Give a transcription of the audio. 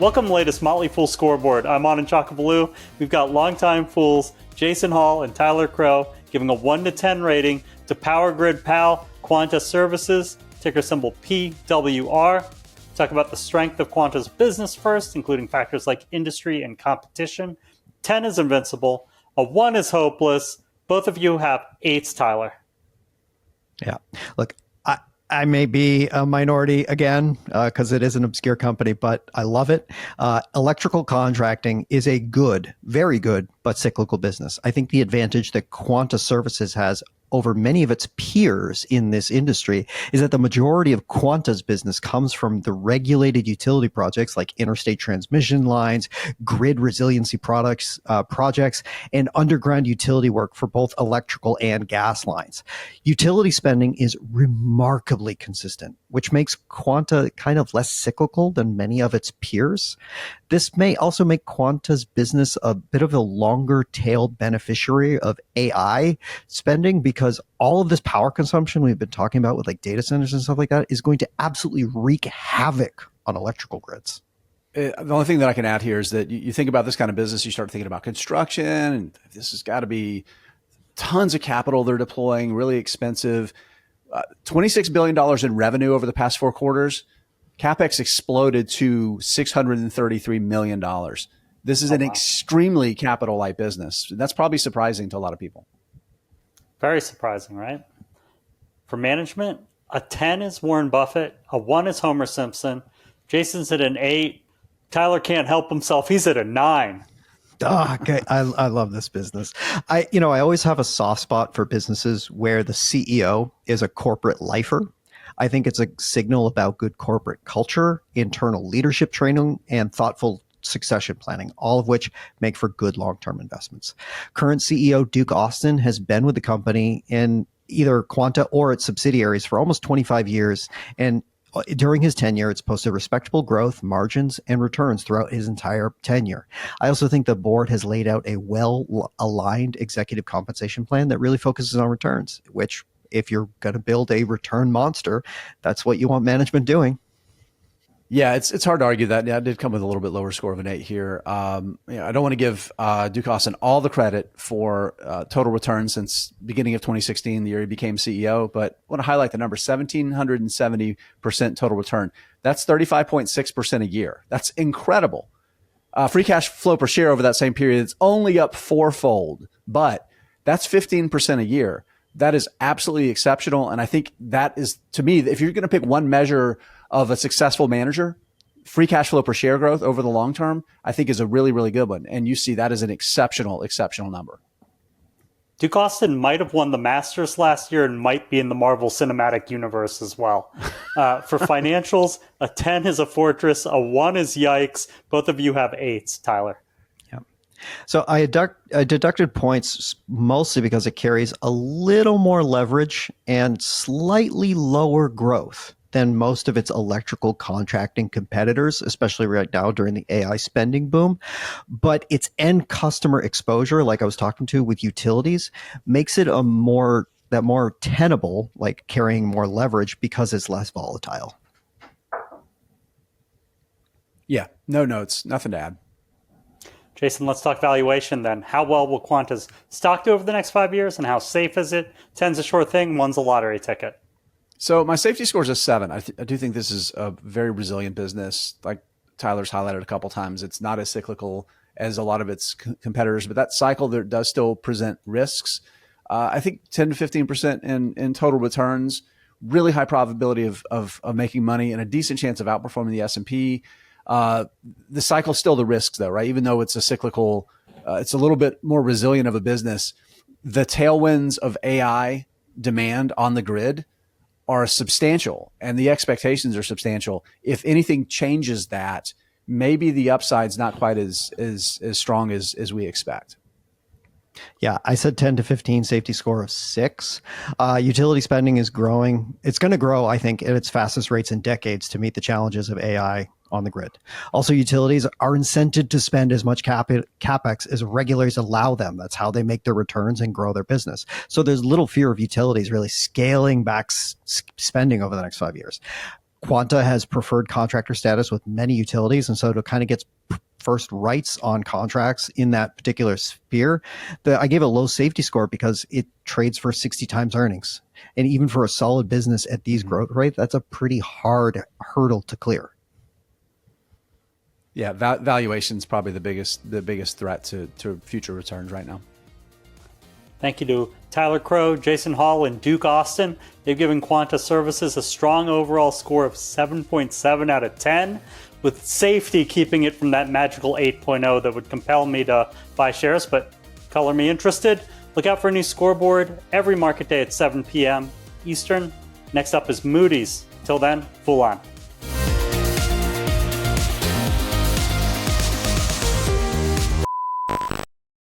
Welcome to the latest Motley Fool scoreboard. I'm Anand Chokkavelu. We've got longtime fools Jason Hall and Tyler Crowe giving a 1 to 10 rating to Power Grid pal Quanta Services, ticker symbol PWR. Talk about the strength of Quanta's business first, including factors like industry and competition. 10 is invincible. A 1 is hopeless. Both of you have 8s, Tyler. Yeah. Look, I may be a minority again because it is an obscure company, but I love it. Electrical contracting is a good, very good, but cyclical business. I think the advantage that Quanta Services has over many of its peers in this industry is that the majority of Quanta's business comes from the regulated utility projects like interstate transmission lines, grid resiliency projects, and underground utility work for both electrical and gas lines. Utility spending is remarkably consistent, which makes Quanta kind of less cyclical than many of its peers. This may also make Quanta's business a bit of a longer-tailed beneficiary of AI spending because all of this power consumption we've been talking about with like data centers and stuff like that is going to absolutely wreak havoc on electrical grids. The only thing that I can add here is that you think about this kind of business, you start thinking about construction, and this has got to be tons of capital they're deploying, really expensive. $26 billion in revenue over the past 4 quarters. CapEx exploded to $633 million. This is an extremely capital-light business. That's probably surprising to a lot of people. Very surprising, right? For management, a 10 is Warren Buffett, a 1 is Homer Simpson, Jason's at an 8, Tyler can't help himself, he's at a 9. Oh, okay. I love this business. I always have a soft spot for businesses where the CEO is a corporate lifer. I think it's a signal about good corporate culture, internal leadership training, and thoughtful succession planning, all of which make for good long-term investments. Current CEO Duke Austin has been with the company in either Quanta or its subsidiaries for almost 25 years. And during his tenure, it's posted respectable growth, margins, and returns throughout his entire tenure. I also think the board has laid out a well-aligned executive compensation plan that really focuses on returns, which if you're going to build a return monster, that's what you want management doing. Yeah, it's hard to argue that. Yeah, I did come with a little bit lower score of an 8 here. I don't want to give Duke Austin all the credit for total return since beginning of 2016, the year he became CEO, but I want to highlight the number, 1,770% total return. That's 35.6% a year. That's incredible. Free cash flow per share over that same period, it's only up 4-fold, but that's 15% a year. That is absolutely exceptional. And I think that is, to me, if you're going to pick one measure of a successful manager, free cash flow per share growth over the long term, I think is a really, really good one. And you see that as an exceptional number. Duke Austin might have won the Masters last year and might be in the Marvel Cinematic Universe as well. For financials, a 10 is a fortress, a 1 is yikes. Both of you have 8s, Tyler. So I deducted points mostly because it carries a little more leverage and slightly lower growth than most of its electrical contracting competitors, especially right now during the AI spending boom. But its end customer exposure, like I was talking to with utilities, makes it more tenable, like carrying more leverage because it's less volatile. Yeah, no notes, nothing to add. Jason, let's talk valuation then. How well will Quanta's stock do over the next 5 years, and how safe is it? 10's a sure thing, 1's a lottery ticket. So my safety score is a 7. I do think this is a very resilient business. Like Tyler's highlighted a couple times, it's not as cyclical as a lot of its competitors, but that cycle there does still present risks. I think 10 to 15% in total returns, really high probability of making money and a decent chance of outperforming the S&P. The cycle's still the risks though, right? Even though it's a cyclical, it's a little bit more resilient of a business. The tailwinds of AI demand on the grid are substantial and the expectations are substantial. If anything changes that, maybe the upside's not quite as strong as we expect. Yeah, I said 10 to 15, safety score of 6. Utility spending is growing. It's going to grow, I think, at its fastest rates in decades to meet the challenges of AI on the grid. Also, utilities are incented to spend as much capex as regulators allow them. That's how they make their returns and grow their business. So there's little fear of utilities really scaling back spending over the next 5 years. Quanta has preferred contractor status with many utilities, and so it kind of gets first rights on contracts in that particular sphere. I gave a low safety score because it trades for 60 times earnings. And even for a solid business at these growth rates, that's a pretty hard hurdle to clear. Yeah, valuation is probably the biggest threat to future returns right now. Thank you to Tyler Crowe, Jason Hall, and Duke Austin. They've given Quanta Services a strong overall score of 7.7 out of 10, with safety keeping it from that magical 8.0 that would compel me to buy shares, but color me interested. Look out for a new scoreboard every market day at 7 p.m. Eastern. Next up is Moody's. Till then, Fool on.